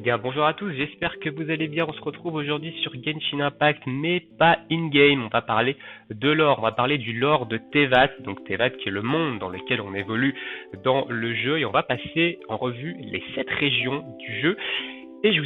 Bien, bonjour à tous, j'espère que vous allez bien. On se retrouve aujourd'hui sur Genshin Impact, mais pas in-game. On va parler de lore, on va parler du lore de Teyvat, donc Teyvat qui est le monde dans lequel on évolue dans le jeu, et on va passer en revue les 7 régions du jeu. Et je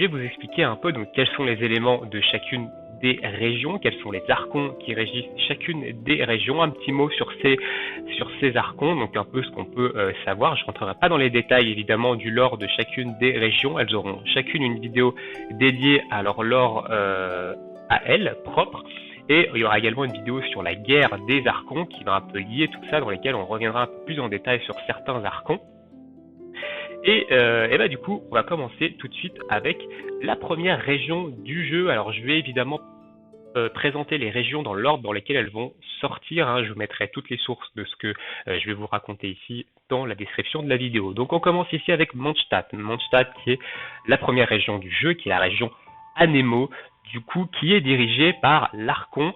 vais vous expliquer un peu donc quels sont les éléments de chacune des régions, quels sont les archons qui régissent chacune des régions, un petit mot sur ces archons, donc un peu ce qu'on peut savoir. Je ne rentrerai pas dans les détails évidemment du lore de chacune des régions, elles auront chacune une vidéo dédiée à leur lore à elles, propre. Et il y aura également une vidéo sur la guerre des archons qui va un peu lier tout ça, dans lesquelles on reviendra un peu plus en détail sur certains archons. Et bah du coup, on va commencer tout de suite avec la première région du jeu. Alors je vais évidemment présenter les régions dans l'ordre dans lesquelles elles vont sortir. Je vous mettrai toutes les sources de ce que je vais vous raconter ici dans la description de la vidéo. Donc on commence ici avec Mondstadt. Mondstadt qui est la première région du jeu, qui est la région Anemo, du coup qui est dirigée par l'Archon,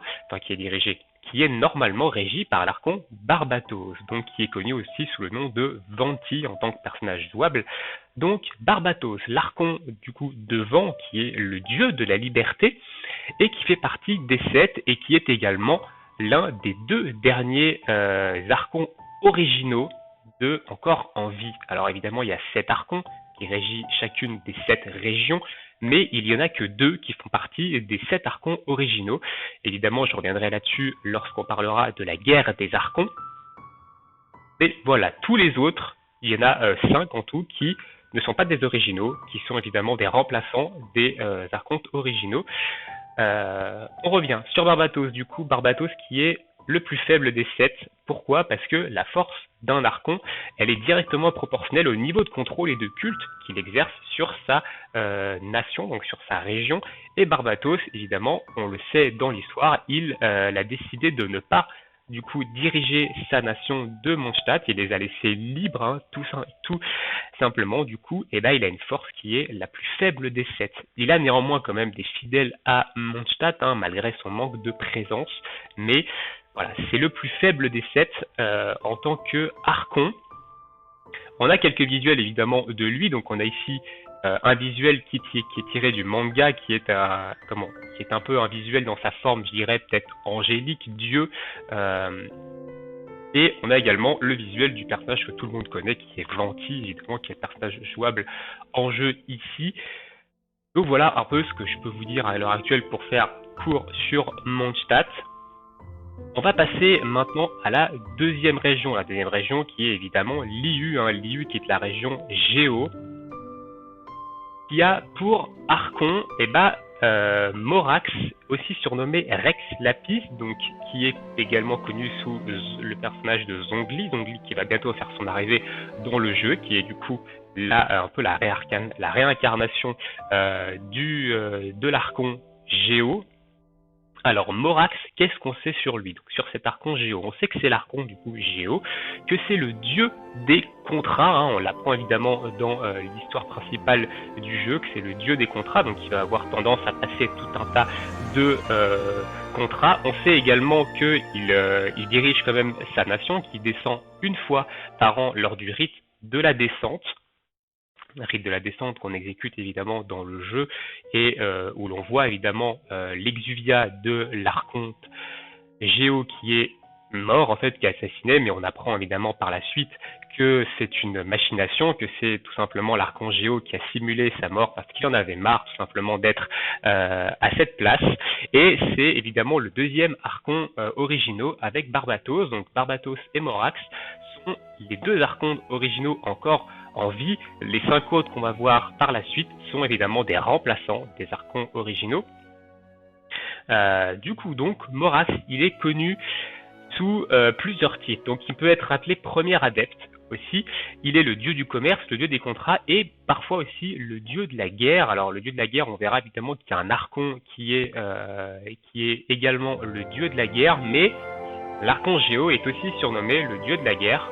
qui est normalement régi par l'Archon Barbatos, donc qui est connu aussi sous le nom de Venti en tant que personnage jouable. Donc Barbatos, l'Archon du coup de Vent, qui est le dieu de la liberté, et qui fait partie des 7, et qui est également l'un des 2 derniers archons originaux encore en vie. Alors évidemment, il y a 7 archons qui régissent chacune des 7 régions, mais il y en a que 2 qui font partie des 7 archons originaux. Évidemment, je reviendrai là-dessus lorsqu'on parlera de la guerre des archons. Mais voilà, tous les autres, il y en a 5 en tout, qui ne sont pas des originaux, qui sont évidemment des remplaçants des archontes originaux. On revient sur Barbatos, du coup, Barbatos qui est le plus faible des 7. Pourquoi? Parce que la force d'un archon, elle est directement proportionnelle au niveau de contrôle et de culte qu'il exerce sur sa nation, donc sur sa région. Et Barbatos, évidemment, on le sait dans l'histoire, il a décidé de ne pas du coup diriger sa nation de Mondstadt. Il les a laissés libres, tout simplement. Du coup, il a une force qui est la plus faible des 7. Il a néanmoins quand même des fidèles à Mondstadt, malgré son manque de présence, mais voilà, c'est le plus faible des 7 en tant que archon. On a quelques visuels évidemment de lui, donc on a ici un visuel qui est tiré du manga, qui est un peu un visuel dans sa forme, je dirais peut-être angélique, dieu. Et on a également le visuel du personnage que tout le monde connaît, qui est Venti, évidemment, qui est le personnage jouable en jeu ici. Donc voilà un peu ce que je peux vous dire à l'heure actuelle pour faire court sur Mondstadt. On va passer maintenant à la deuxième région. La deuxième région qui est évidemment Liyue, Liyue qui est la région Géo, qui a pour archon Morax, aussi surnommé Rex Lapis, donc qui est également connu sous le personnage de Zhongli, qui va bientôt faire son arrivée dans le jeu, qui est du coup un peu la réincarnation de l'archon Géo. Alors Morax, qu'est-ce qu'on sait sur lui? Donc sur cet archon Géo, on sait que c'est l'archon du coup Géo, que c'est le dieu des contrats, on l'apprend évidemment dans l'histoire principale du jeu, que c'est le dieu des contrats, donc il va avoir tendance à passer tout un tas de contrats. On sait également qu'il dirige quand même sa nation, qui descend une fois par an lors du rite de la descente. Rite de la descente qu'on exécute évidemment dans le jeu, et où l'on voit évidemment l'exuvia de l'archonte Géo qui est mort, en fait, qui est assassiné, mais on apprend évidemment par la suite que c'est une machination, que c'est tout simplement l'archon Géo qui a simulé sa mort parce qu'il en avait marre tout simplement d'être à cette place. Et c'est évidemment le deuxième archon originaux avec Barbatos. Donc Barbatos et Morax sont les 2 archons originaux encore en vie. Les 5 autres qu'on va voir par la suite sont évidemment des remplaçants des archons originaux. Du coup, donc, Morax, il est connu sous plusieurs titres. Donc, il peut être appelé premier adepte aussi. Il est le dieu du commerce, le dieu des contrats, et parfois aussi le dieu de la guerre. Alors, le dieu de la guerre, on verra évidemment qu'il y a un archon qui est également le dieu de la guerre, mais l'archon Géo est aussi surnommé le dieu de la guerre.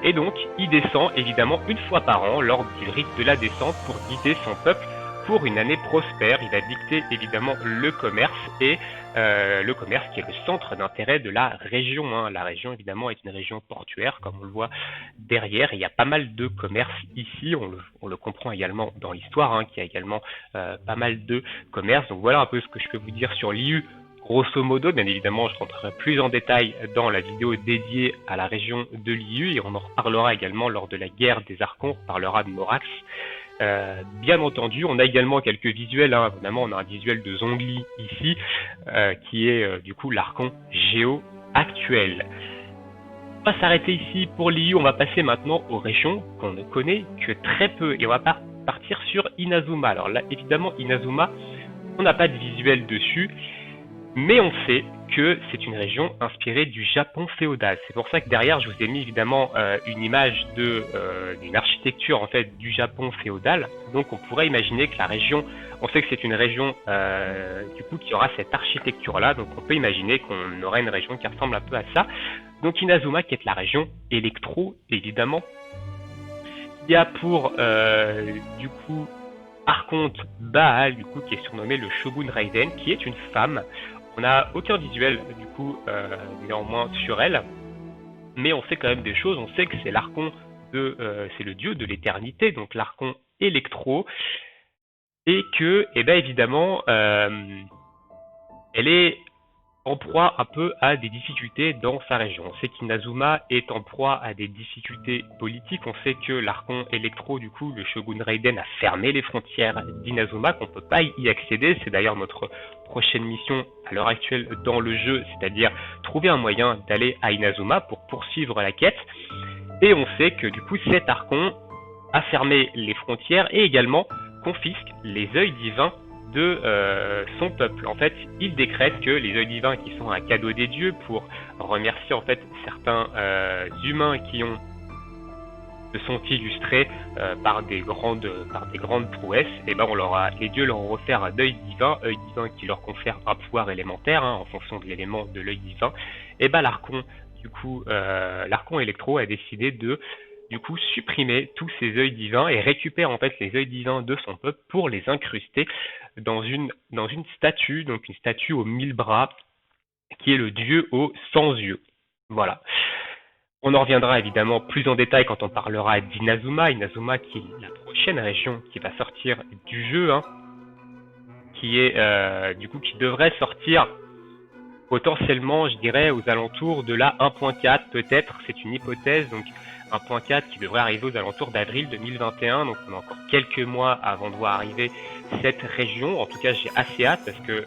Et donc, il descend évidemment une fois par an lors du rite de la descente pour guider son peuple pour une année prospère. Il va dicter évidemment le commerce et le commerce qui est le centre d'intérêt de la région, hein. La région évidemment est une région portuaire comme on le voit derrière. Il y a pas mal de commerce ici, on le comprend également dans l'histoire, hein, qu'il y a également pas mal de commerce. Donc voilà un peu ce que je peux vous dire sur Liyue. Grosso modo, bien évidemment, je rentrerai plus en détail dans la vidéo dédiée à la région de Liyue et on en reparlera également lors de la guerre des Archons, on parlera de Morax. Bien entendu, on a également quelques visuels, hein. Évidemment, on a un visuel de Zhongli ici, qui est du coup l'Archon Géo actuel. On va s'arrêter ici pour Liyue, on va passer maintenant aux régions qu'on ne connaît que très peu et on va partir sur Inazuma. Alors là, évidemment, Inazuma, on n'a pas de visuel dessus, mais on sait que c'est une région inspirée du Japon féodal. C'est pour ça que derrière, je vous ai mis évidemment une image d'une architecture en fait du Japon féodal. Donc on pourrait imaginer que la région, on sait que c'est une région du coup qui aura cette architecture-là. Donc on peut imaginer qu'on aurait une région qui ressemble un peu à ça. Donc Inazuma qui est la région électro, évidemment. Il y a pour du coup Archonte Baal, du coup qui est surnommé le Shogun Raiden, qui est une femme. On n'a aucun visuel du coup néanmoins sur elle, mais on sait quand même des choses. On sait que c'est l'archon c'est le dieu de l'éternité, donc l'archon électro, et que, eh ben évidemment, elle est en proie un peu à des difficultés dans sa région. On sait qu'Inazuma est en proie à des difficultés politiques. On sait que l'archon électro, du coup, le Shogun Raiden a fermé les frontières d'Inazuma, qu'on ne peut pas y accéder. C'est d'ailleurs notre prochaine mission à l'heure actuelle dans le jeu, c'est-à-dire trouver un moyen d'aller à Inazuma pour poursuivre la quête. Et on sait que du coup cet archon a fermé les frontières et également confisque les œils divins de son peuple. En fait, il décrète que les œils divins qui sont un cadeau des dieux pour remercier en fait certains humains qui se sont illustrés par des grandes prouesses, et ben les dieux leur ont offert un œil divin qui leur confère un pouvoir élémentaire, hein, en fonction de l'élément de l'œil divin. Et ben l'archon électro a décidé de du coup supprimer tous ces œils divins et récupère en fait les œils divins de son peuple pour les incruster dans une statue, donc une statue aux 1000 bras, qui est le dieu aux 100 yeux. Voilà. On en reviendra évidemment plus en détail quand on parlera d'Inazuma. Inazuma qui est la prochaine région qui va sortir du jeu, hein, qui est du coup qui devrait sortir potentiellement, je dirais, aux alentours de la 1.4 peut-être, c'est une hypothèse, donc 1.4 qui devrait arriver aux alentours d'avril 2021, donc on a encore quelques mois avant de voir arriver cette région. En tout cas, j'ai assez hâte parce que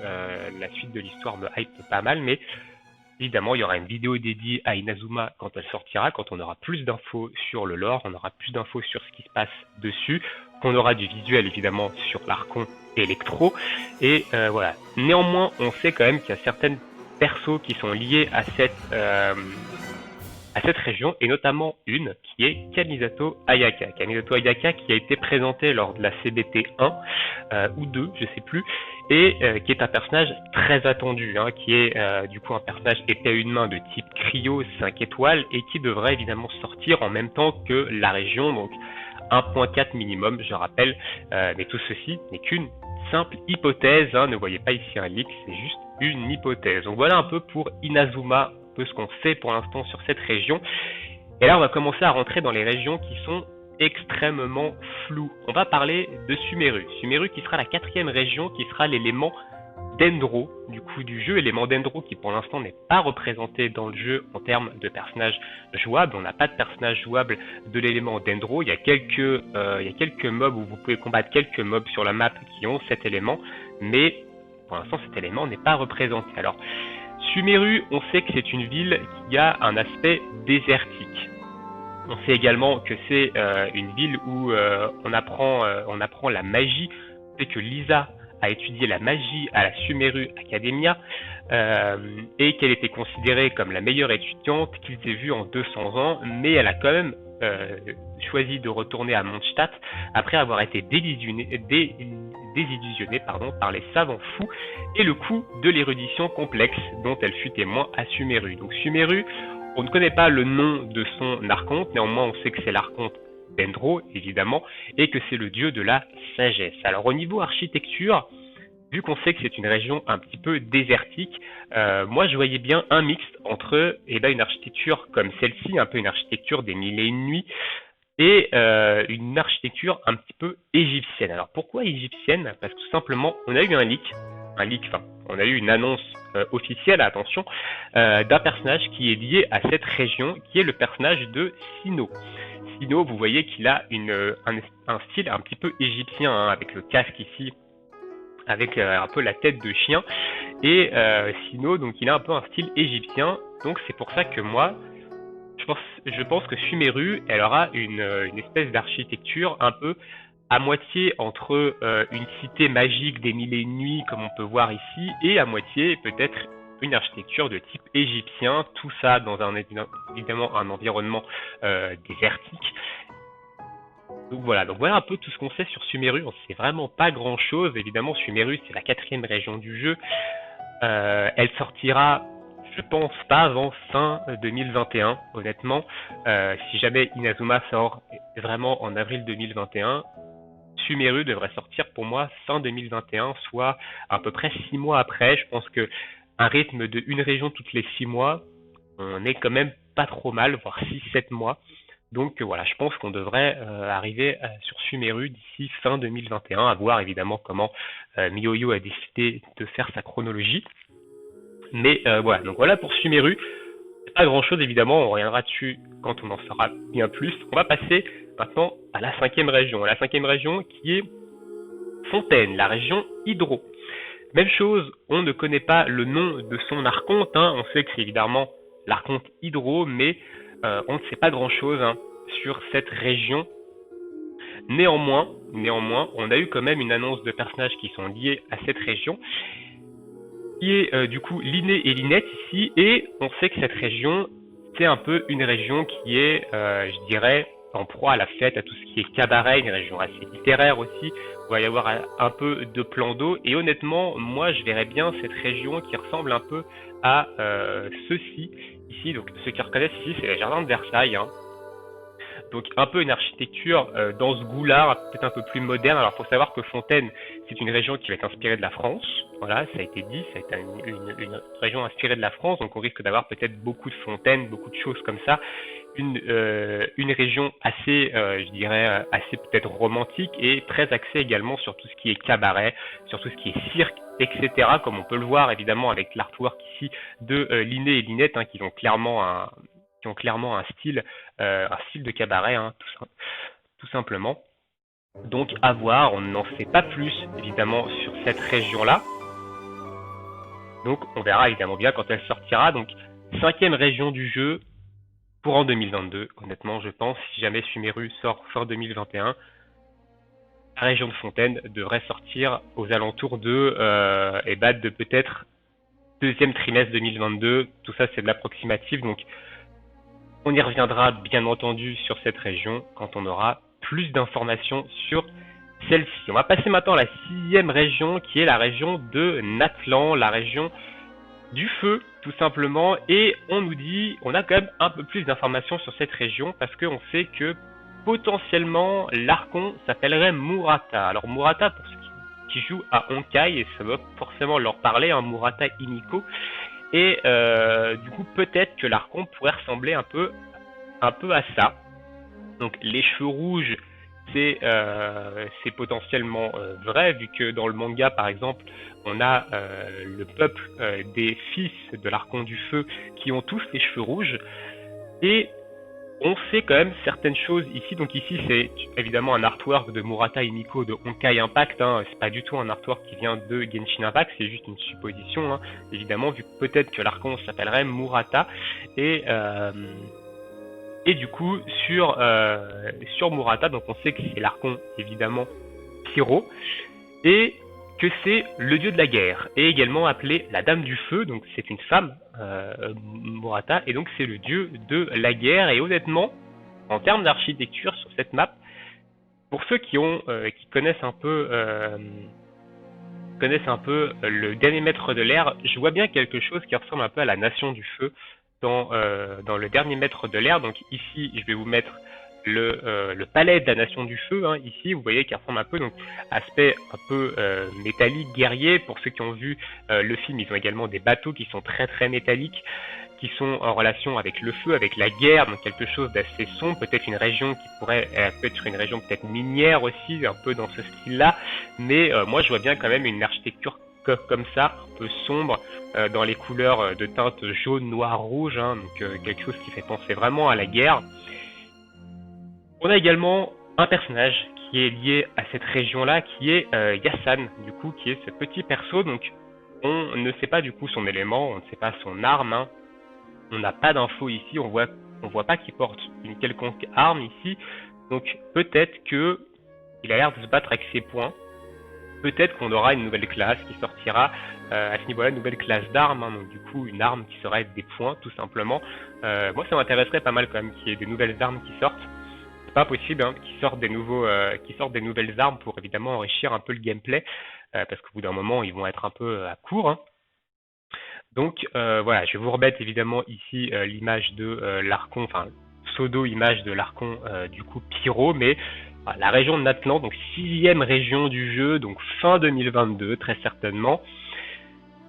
la suite de l'histoire me hype pas mal, mais évidemment, il y aura une vidéo dédiée à Inazuma quand elle sortira, quand on aura plus d'infos sur le lore, on aura plus d'infos sur ce qui se passe dessus, qu'on aura du visuel évidemment sur l'archon électro, et voilà. Néanmoins, on sait quand même qu'il y a certaines persos qui sont liés à cette région, et notamment une qui est Kamisato Ayaka. Kamisato Ayaka qui a été présentée lors de la CBT 1 ou 2, je sais plus, et qui est un personnage très attendu, hein, qui est du coup un personnage épée à une main de type cryo 5 étoiles et qui devrait évidemment sortir en même temps que la région, donc 1.4 minimum, je rappelle, mais tout ceci n'est qu'une simple hypothèse, hein, ne voyez pas ici un leak, c'est juste une hypothèse. Donc voilà un peu pour Inazuma, un peu ce qu'on sait pour l'instant sur cette région. Et là on va commencer à rentrer dans les régions qui sont extrêmement floues. On va parler de Sumeru. Sumeru qui sera la 4e région, qui sera l'élément Dendro du coup du jeu, élément Dendro qui pour l'instant n'est pas représenté dans le jeu en termes de personnages jouables. On n'a pas de personnage jouable de l'élément Dendro. Il y a quelques mobs où vous pouvez combattre quelques mobs sur la map qui ont cet élément, mais pour l'instant cet élément n'est pas représenté. Alors Sumeru, on sait que c'est une ville qui a un aspect désertique. On sait également que c'est une ville où on apprend la magie. C'est que Lisa a étudié la magie à la Sumeru Academia et qu'elle était considérée comme la meilleure étudiante qu'ils aient vue en 200 ans, mais elle a quand même choisi de retourner à Mondstadt après avoir été désillusionnée par les savants fous et le coup de l'érudition complexe dont elle fut témoin à Sumeru. Donc Sumeru, on ne connaît pas le nom de son archonte, néanmoins on sait que c'est l'archonte Dendro évidemment, et que c'est le dieu de la sagesse. Alors au niveau architecture, vu qu'on sait que c'est une région un petit peu désertique, moi je voyais bien un mixte entre une architecture comme celle-ci, un peu une architecture des mille et une nuits, et une architecture un petit peu égyptienne. Alors pourquoi égyptienne? Parce que tout simplement, on a eu enfin, on a eu une annonce officielle, attention, d'un personnage qui est lié à cette région, qui est le personnage de Sino. Sino, vous voyez qu'il a un style un petit peu égyptien, hein, avec le casque ici, avec un peu la tête de chien, et Sino, donc il a un peu un style égyptien, donc c'est pour ça que moi, je pense que Sumeru, elle aura une espèce d'architecture un peu à moitié entre une cité magique des mille et une nuits, comme on peut voir ici, et à moitié peut-être une architecture de type égyptien, tout ça dans évidemment un environnement désertique. Donc voilà un peu tout ce qu'on sait sur Sumeru. On sait vraiment pas grand chose. Évidemment, Sumeru, c'est la 4e région du jeu. Elle sortira, je pense, pas avant fin 2021, honnêtement. Si jamais Inazuma sort vraiment en avril 2021, Sumeru devrait sortir pour moi fin 2021, soit à peu près 6 mois après. Je pense que un rythme de une région toutes les 6 mois, on est quand même pas trop mal, voire 6-7 mois. Donc voilà, je pense qu'on devrait arriver sur Sumeru d'ici fin 2021, à voir évidemment comment MiYoYo a décidé de faire sa chronologie. Mais voilà, donc voilà pour Sumeru. Pas grand chose évidemment, on reviendra dessus quand on en saura bien plus. On va passer maintenant à la 5e région. La 5e région qui est Fontaine, la région Hydro. Même chose, on ne connaît pas le nom de son archonte, hein. On sait que c'est évidemment l'archonte Hydro, mais on ne sait pas grand chose, hein, sur cette région. Néanmoins, on a eu quand même une annonce de personnages qui sont liés à cette région, qui est du coup Linné et Linette ici, et on sait que cette région, c'est un peu une région qui est, je dirais, en proie à la fête, à tout ce qui est cabaret, une région assez littéraire aussi. Il va y avoir un peu de plans d'eau, et honnêtement, moi je verrais bien cette région qui ressemble un peu à ceci ici. Donc ceux qui reconnaissent ici, c'est le jardin de Versailles, hein. Donc un peu une architecture dans ce goût-là, peut-être un peu plus moderne. Alors il faut savoir que Fontaine, c'est une région qui va être inspirée de la France. Voilà, ça a été dit, ça a été une région inspirée de la France, donc on risque d'avoir peut-être beaucoup de fontaines, beaucoup de choses comme ça. Une région assez, je dirais, assez peut-être romantique et très axée également sur tout ce qui est cabaret, sur tout ce qui est cirque, etc. Comme on peut le voir évidemment avec l'artwork ici de Linné et Linette, hein, qui ont clairement un style de cabaret, hein, tout simplement. Donc à voir, on n'en sait pas plus évidemment sur cette région-là. Donc on verra évidemment bien quand elle sortira. Donc 5e région du jeu pour en 2022. Honnêtement, je pense, si jamais Sumeru sort fin 2021, la région de Fontaine devrait sortir aux alentours de peut-être 2e trimestre 2022. Tout ça c'est de l'approximatif, donc on y reviendra bien entendu sur cette région quand on aura plus d'informations sur celle-ci. On va passer maintenant à la 6e région qui est la région de Natlan, la région du feu tout simplement, et on nous dit, on a quand même un peu plus d'informations sur cette région parce qu'on sait que potentiellement l'archon s'appellerait Murata. Alors Murata, pour ceux qui jouent à Honkai, et ça va forcément leur parler, hein, Murata Himiko, et du coup peut-être que l'archon pourrait ressembler un peu à ça. Donc les cheveux rouges, c'est potentiellement vrai, vu que dans le manga par exemple on a le peuple des fils de l'archon du feu qui ont tous les cheveux rouges, et on sait quand même certaines choses ici. Donc ici c'est évidemment un artwork de Murata Himiko de Honkai Impact, hein. C'est pas du tout un artwork qui vient de Genshin Impact, c'est juste une supposition, hein. Évidemment, vu que peut-être que l'archon s'appellerait Murata, et du coup sur Murata, donc on sait que c'est l'archon évidemment Pyro, et que c'est le dieu de la guerre, et également appelé la dame du feu, donc c'est une femme, Murata, et donc c'est le dieu de la guerre. Et honnêtement, en termes d'architecture sur cette map, pour ceux qui connaissent un peu le dernier maître de l'air, je vois bien quelque chose qui ressemble un peu à la nation du feu dans le dernier maître de l'air. Donc ici je vais vous mettre le palais de la Nation du Feu, hein, ici, vous voyez qu'il ressemble un peu, donc aspect un peu métallique, guerrier. Pour ceux qui ont vu le film, ils ont également des bateaux qui sont très très métalliques, qui sont en relation avec le feu, avec la guerre, donc quelque chose d'assez sombre, peut-être une région qui pourrait être une région peut-être minière aussi, un peu dans ce style-là, mais moi je vois bien quand même une architecture comme ça, un peu sombre, dans les couleurs de teinte jaune, noir, rouge, hein, donc quelque chose qui fait penser vraiment à la guerre. On a également un personnage qui est lié à cette région-là, qui est Yassan, du coup, qui est ce petit perso, donc on ne sait pas du coup son élément, on ne sait pas son arme, hein. On n'a pas d'infos ici, on voit pas qu'il porte une quelconque arme ici, donc peut-être que il a l'air de se battre avec ses poings. Peut-être qu'on aura une nouvelle classe qui sortira à ce niveau-là, une nouvelle classe d'armes, hein, donc du coup une arme qui serait des poings tout simplement. Moi ça m'intéresserait pas mal quand même qu'il y ait des nouvelles armes qui sortent. C'est pas possible hein, qu'ils sortent des nouvelles armes pour évidemment enrichir un peu le gameplay, parce qu'au bout d'un moment ils vont être un peu à court, hein. Donc voilà, je vais vous remettre évidemment ici l'image de l'Archon, enfin pseudo-image de l'Archon du coup Pyro, mais la région de Natlan, donc 6e région du jeu, donc fin 2022 très certainement.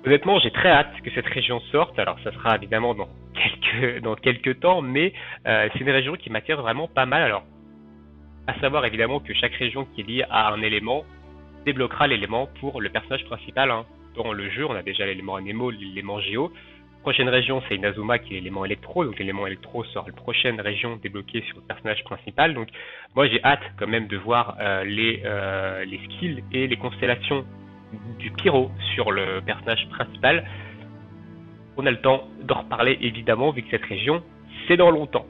Honnêtement, j'ai très hâte que cette région sorte, alors ça sera évidemment dans quelques temps, mais c'est une région qui m'attire vraiment pas mal. Alors, à savoir évidemment que chaque région qui est liée à un élément débloquera l'élément pour le personnage principal, hein. Dans le jeu, on a déjà l'élément Anemo, l'élément Géo. Prochaine région, c'est Inazuma qui est l'élément électro, donc l'élément électro sera la prochaine région débloquée sur le personnage principal. Donc moi j'ai hâte quand même de voir les skills et les constellations du Pyro sur le personnage principal. On a le temps d'en reparler évidemment vu que cette région c'est dans longtemps.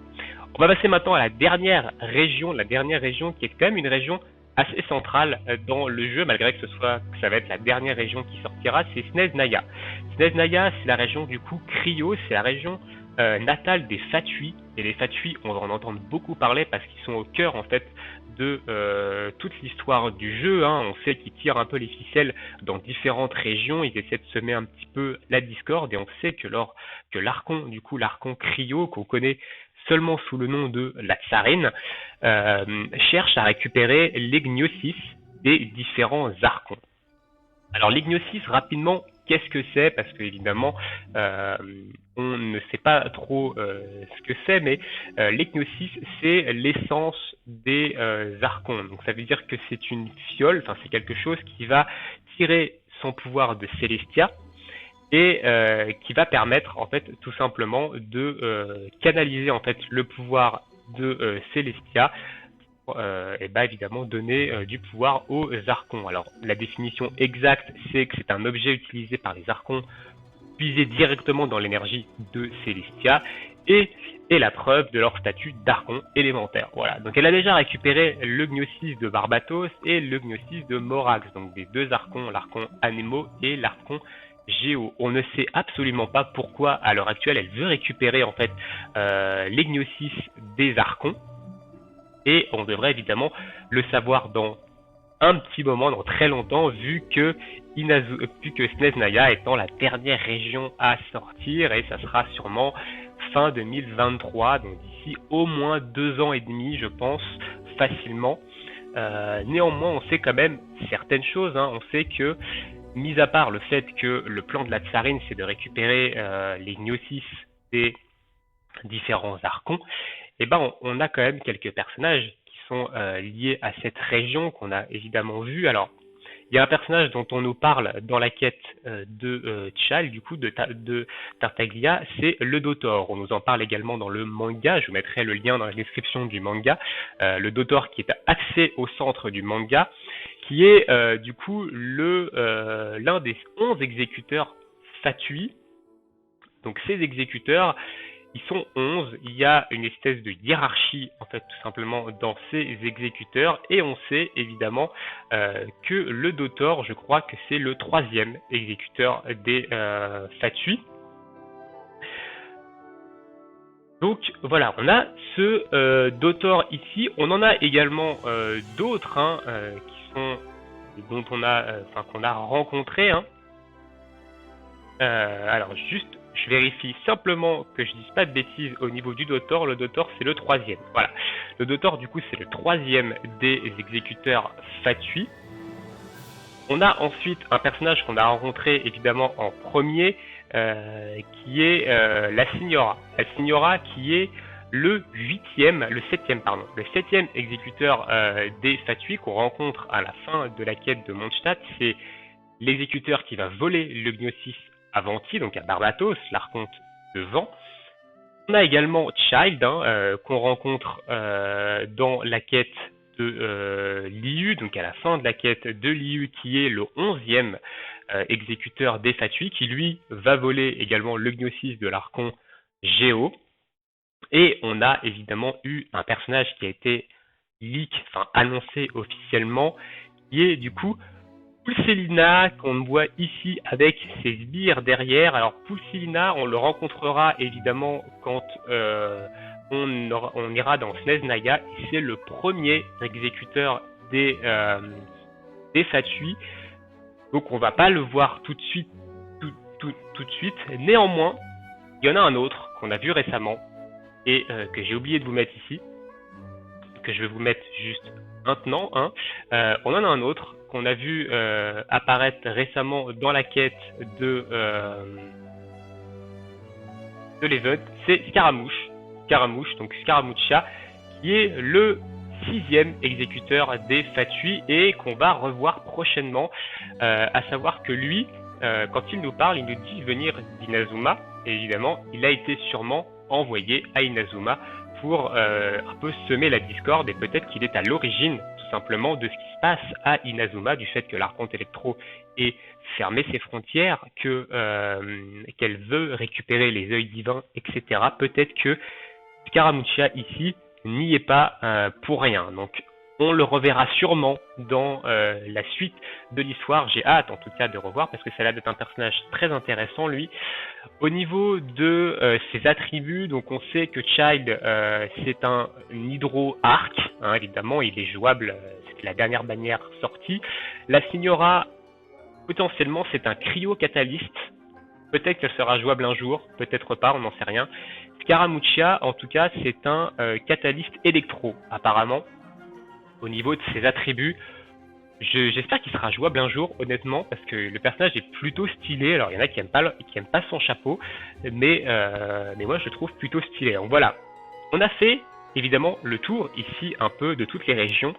On va passer maintenant à la dernière région qui est quand même une région assez centrale dans le jeu, malgré que ça va être la dernière région qui sortira, c'est Snez Naya. Snez Naya, c'est la région du coup Cryo, c'est la région natale des Fatui, et les Fatui, on va en entendre beaucoup parler parce qu'ils sont au cœur en fait de toute l'histoire du jeu, hein. On sait qu'ils tirent un peu les ficelles dans différentes régions, ils essaient de semer un petit peu la discorde, et on sait que l'Archon, du coup l'Archon Cryo, qu'on connaît seulement sous le nom de la Tsarine, cherche à récupérer les gnosis des différents archons. Alors les gnosis, rapidement, qu'est-ce que c'est? Parce que évidemment, on ne sait pas trop ce que c'est, mais les gnosis, c'est l'essence des archons. Donc ça veut dire que c'est une fiole, enfin c'est quelque chose qui va tirer son pouvoir de Celestia, et qui va permettre en fait tout simplement de canaliser en fait le pouvoir de Celestia, et bah évidemment donner du pouvoir aux archons. Alors la définition exacte, c'est que c'est un objet utilisé par les archons puisé directement dans l'énergie de Celestia, et la preuve de leur statut d'archon élémentaire. Voilà, donc elle a déjà récupéré le gnosis de Barbatos et le gnosis de Morax, donc des deux archons, l'Archon Anemo et l'Archon Géo. On ne sait absolument pas pourquoi à l'heure actuelle elle veut récupérer en fait les gnosis des archons, et on devrait évidemment le savoir dans un petit moment, dans très longtemps, vu que Snez Naya étant la dernière région à sortir, et ça sera sûrement fin 2023, donc d'ici au moins 2 ans et demi, je pense, facilement. Néanmoins, on sait quand même certaines choses, hein. On sait que, mis à part le fait que le plan de la Tsarine, c'est de récupérer les gnosis des différents archons, et ben on a quand même quelques personnages qui sont liés à cette région qu'on a évidemment vu. Alors, il y a un personnage dont on nous parle dans la quête de Tchal, du coup, de Tartaglia, c'est le Dotor. On nous en parle également dans le manga, je vous mettrai le lien dans la description du manga. Le Dotor qui est axé au centre du manga, qui est du coup l'un des 11 exécuteurs Fatui. Donc ces exécuteurs, ils sont 11, il y a une espèce de hiérarchie en fait tout simplement dans ces exécuteurs, et on sait évidemment que le Dotor, je crois que c'est le 3e exécuteur des Fatui. Donc voilà, on a ce Dotor ici, on en a également d'autres hein, dont on a, qu'on a rencontrés, hein. Alors juste je vérifie simplement que je dise pas de bêtises au niveau du Dotor. Le Dotor, c'est le troisième. Voilà. Le Dotor, du coup, c'est le troisième des exécuteurs Fatui. On a ensuite un personnage qu'on a rencontré évidemment en premier, qui est la Signora. La Signora qui est le septième exécuteur des Fatui qu'on rencontre à la fin de la quête de Mondstadt. C'est l'exécuteur qui va voler le Gnosis à Venti, donc à Barbatos, l'archonte de vent. On a également Child, qu'on rencontre dans la quête de Liu, donc à la fin de la quête de Liu, qui est le 11e exécuteur des Fatui, qui lui va voler également le Gnosis de l'archon Géo. Et on a évidemment eu un personnage qui a été annoncé officiellement, qui est du coup Pulselina, qu'on voit ici avec ses sbires derrière. Alors Pulselina, on le rencontrera évidemment quand on ira dans Snezhnaya, et c'est le premier exécuteur des Fatui. Donc on va pas le voir tout de suite. Néanmoins, il y en a un autre qu'on a vu récemment et que j'ai oublié de vous mettre ici, que je vais vous mettre juste maintenant. On en a un autre qu'on a vu apparaître récemment dans la quête de l'event, c'est Scaramouche, donc Scaramuccia, qui est le 6e exécuteur des Fatui et qu'on va revoir prochainement, à savoir que lui, quand il nous parle, il nous dit venir d'Inazuma, et évidemment, il a été sûrement envoyé à Inazuma pour un peu semer la discorde, et peut-être qu'il est à l'origine tout simplement de ce qui se passe à Inazuma, du fait que l'archonte Electro ait fermé ses frontières, qu'elle veut récupérer les œils divins, etc. Peut-être que Scaramuccia ici n'y est pas pour rien. Donc on le reverra sûrement dans la suite de l'histoire. J'ai hâte en tout cas de revoir parce que ça a l'air d'être un personnage très intéressant lui. Au niveau de ses attributs, donc on sait que Child c'est un hydro-arc, évidemment il est jouable, c'était la dernière bannière sortie. La Signora potentiellement c'est un cryo-catalyste, peut-être qu'elle sera jouable un jour, peut-être pas, on n'en sait rien. Scaramuccia en tout cas c'est un catalyste électro apparemment. Au niveau de ses attributs, j'espère qu'il sera jouable un jour, honnêtement, parce que le personnage est plutôt stylé. Alors, il y en a qui aiment pas son chapeau, mais moi, je le trouve plutôt stylé. Donc voilà, on a fait, évidemment, le tour ici un peu de toutes les régions.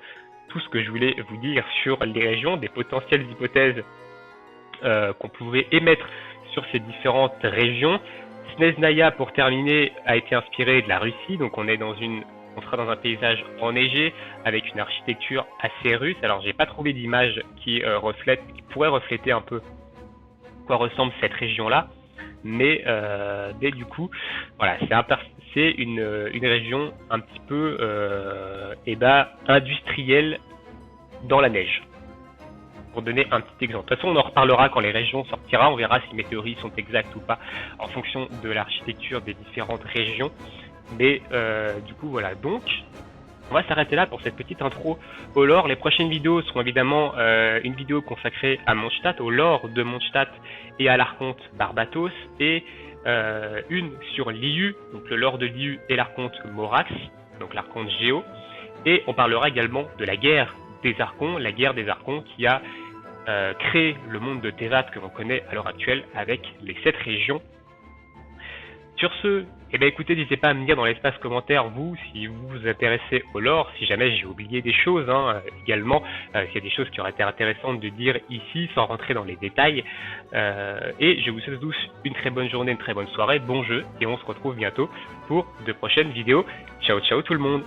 Tout ce que je voulais vous dire sur les régions, des potentielles hypothèses qu'on pouvait émettre sur ces différentes régions. Snezhnaya, pour terminer, a été inspiré de la Russie, donc on sera dans un paysage enneigé avec une architecture assez russe. Alors j'ai pas trouvé d'image qui pourrait refléter un peu quoi ressemble cette région-là, mais du coup, voilà, c'est une région un petit peu industrielle dans la neige. Pour donner un petit exemple. De toute façon, on en reparlera quand les régions sortira. On verra si mes théories sont exactes ou pas en fonction de l'architecture des différentes régions. Mais du coup voilà, donc on va s'arrêter là pour cette petite intro au lore. Les prochaines vidéos seront évidemment une vidéo consacrée à Mondstadt, au lore de Mondstadt et à l'archonte Barbatos, et une sur Liu, donc le lore de Liu et l'archonte Morax, donc l'archonte Géo, et on parlera également de la guerre des archons, qui a créé le monde de Teyvat que l'on connaît à l'heure actuelle avec les 7 régions. Sur ce, écoutez, n'hésitez pas à me dire dans l'espace commentaire, si vous vous intéressez au lore, si jamais j'ai oublié des choses, également, s'il y a des choses qui auraient été intéressantes de dire ici, sans rentrer dans les détails. Et je vous souhaite tous une très bonne journée, une très bonne soirée, bon jeu, et on se retrouve bientôt pour de prochaines vidéos. Ciao, ciao tout le monde!